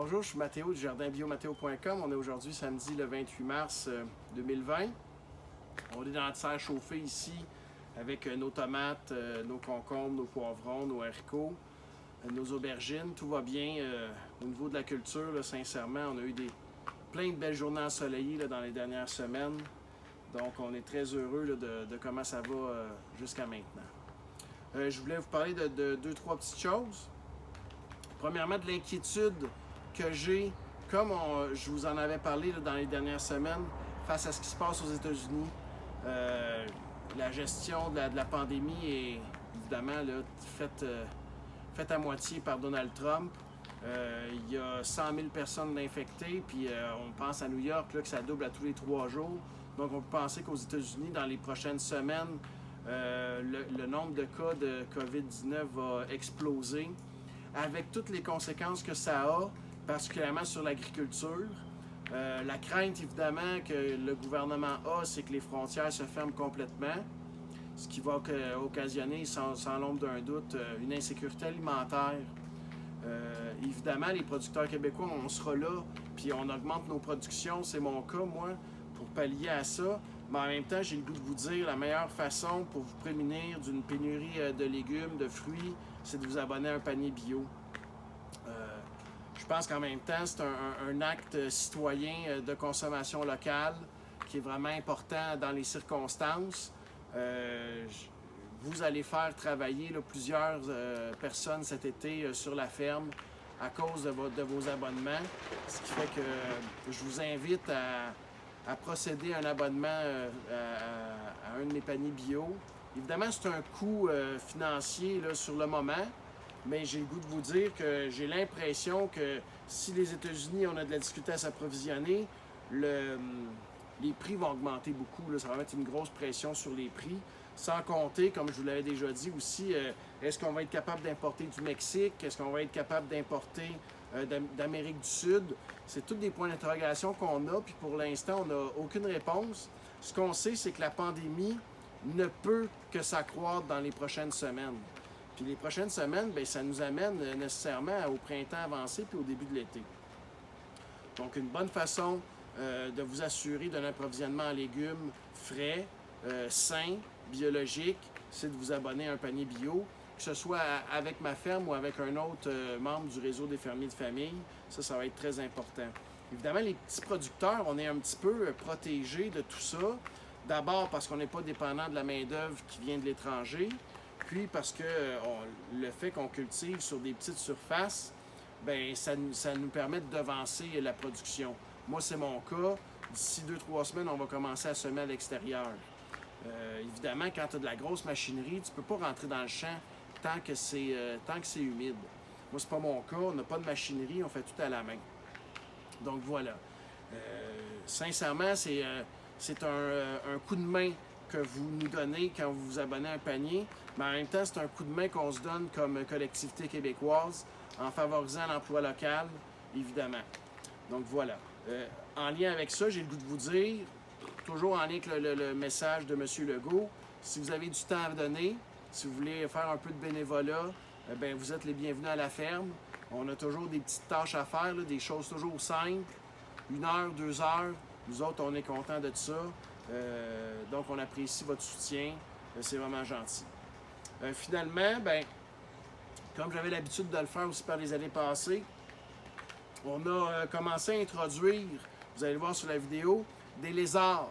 Bonjour, je suis Mathéo du jardinbiomathéo.com. On est aujourd'hui samedi le 28 mars 2020. On est dans la serre chauffée ici avec nos tomates, nos concombres, nos poivrons, nos haricots, nos aubergines. Tout va bien au niveau de la culture. Là, sincèrement, on a eu plein de belles journées ensoleillées là, dans les dernières semaines. Donc, on est très heureux là, de comment ça va jusqu'à maintenant. Je voulais vous parler de deux, trois petites choses. Premièrement, de l'inquiétude que j'ai, comme je vous en avais parlé là, dans les dernières semaines, face à ce qui se passe aux États-Unis. La gestion de la pandémie est évidemment là, faite à moitié par Donald Trump. Il y a 100 000 personnes infectées, puis on pense à New York là, que ça double à tous les 3 jours. Donc on peut penser qu'aux États-Unis, dans les prochaines semaines, le nombre de cas de COVID-19 va exploser, avec toutes les conséquences que ça a, particulièrement sur l'agriculture. La crainte, évidemment, que le gouvernement a, c'est que les frontières se ferment complètement, ce qui va occasionner, sans l'ombre d'un doute, une insécurité alimentaire. Évidemment, les producteurs québécois, on sera là, puis on augmente nos productions, c'est mon cas, moi, pour pallier à ça. Mais en même temps, j'ai le goût de vous dire, la meilleure façon pour vous prémunir d'une pénurie de légumes, de fruits, c'est de vous abonner à un panier bio. Je pense qu'en même temps, c'est un acte citoyen de consommation locale qui est vraiment important dans les circonstances. Vous allez faire travailler là, plusieurs personnes cet été sur la ferme à cause de vos abonnements, ce qui fait que je vous invite à procéder à un abonnement à un de mes paniers bio. Évidemment, c'est un coût financier là, sur le moment, mais j'ai le goût de vous dire que j'ai l'impression que si les États-Unis, on a de la difficulté à s'approvisionner, les prix vont augmenter beaucoup. Là, ça va mettre une grosse pression sur les prix. Sans compter, comme je vous l'avais déjà dit aussi, est-ce qu'on va être capable d'importer du Mexique? Est-ce qu'on va être capable d'importer d'Amérique du Sud? C'est tous des points d'interrogation qu'on a, puis pour l'instant, on n'a aucune réponse. Ce qu'on sait, c'est que la pandémie ne peut que s'accroître dans les prochaines semaines. Puis les prochaines semaines, bien, ça nous amène nécessairement au printemps avancé puis au début de l'été. Donc, une bonne façon de vous assurer d'un approvisionnement en légumes frais, sains, biologiques, c'est de vous abonner à un panier bio, que ce soit avec ma ferme ou avec un autre membre du réseau des fermiers de famille. Ça va être très important. Évidemment, les petits producteurs, on est un petit peu protégés de tout ça. D'abord parce qu'on n'est pas dépendant de la main-d'œuvre qui vient de l'étranger. Puis parce que le fait qu'on cultive sur des petites surfaces, bien, ça nous permet de devancer la production. Moi, c'est mon cas. D'ici 2-3 semaines, on va commencer à semer à l'extérieur. Évidemment, quand tu as de la grosse machinerie, tu ne peux pas rentrer dans le champ tant que c'est humide. Moi, c'est pas mon cas. On n'a pas de machinerie, on fait tout à la main. Donc voilà. Sincèrement, c'est un coup de main que vous nous donnez quand vous vous abonnez à un panier, mais en même temps, c'est un coup de main qu'on se donne comme collectivité québécoise en favorisant l'emploi local, évidemment. Donc voilà. En lien avec ça, j'ai le goût de vous dire, toujours en lien avec le message de M. Legault, si vous avez du temps à donner, si vous voulez faire un peu de bénévolat, bien, vous êtes les bienvenus à la ferme. On a toujours des petites tâches à faire, là, des choses toujours simples. 1 heure, 2 heures. Nous autres, on est contents de ça. Donc, on apprécie votre soutien. C'est vraiment gentil. Finalement, ben, comme j'avais l'habitude de le faire aussi par les années passées, on a commencé à introduire, vous allez le voir sur la vidéo, des lézards,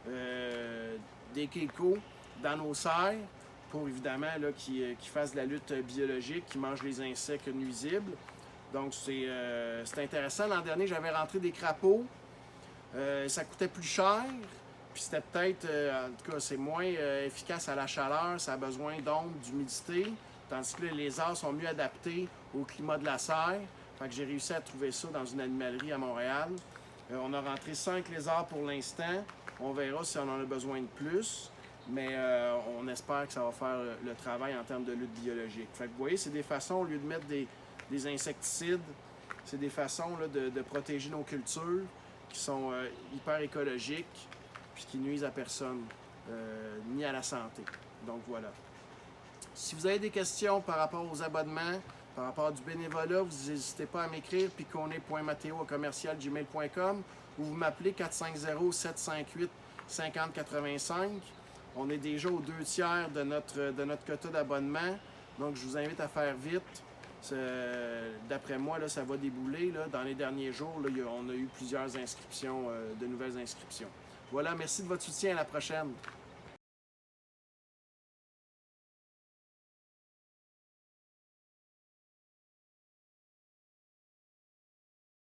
des geckos dans nos serres pour évidemment là, qu'ils fassent de la lutte biologique, qu'ils mangent les insectes nuisibles. Donc, c'est intéressant. L'an dernier, j'avais rentré des crapauds. Ça coûtait plus cher. Puis c'était peut-être, en tout cas, c'est moins efficace à la chaleur, ça a besoin d'ombre, d'humidité, tandis que les lézards sont mieux adaptés au climat de la serre. Fait que j'ai réussi à trouver ça dans une animalerie à Montréal. On a rentré 5 lézards pour l'instant. On verra si on en a besoin de plus, mais on espère que ça va faire le travail en termes de lutte biologique. Fait que vous voyez, c'est des façons, au lieu de mettre des insecticides, c'est des façons là, de protéger nos cultures qui sont hyper écologiques puis qui nuisent à personne, ni à la santé. Donc voilà. Si vous avez des questions par rapport aux abonnements, Par rapport à du bénévolat, vous n'hésitez pas à m'écrire piconet.matteo@gmail.com ou vous m'appelez 450-758-5085. On est déjà aux 2 tiers de notre quota d'abonnement, donc je vous invite à faire vite. D'après moi, là, ça va débouler. Là. Dans les derniers jours, là, on a eu plusieurs inscriptions, de nouvelles inscriptions. Voilà, merci de votre soutien. À la prochaine.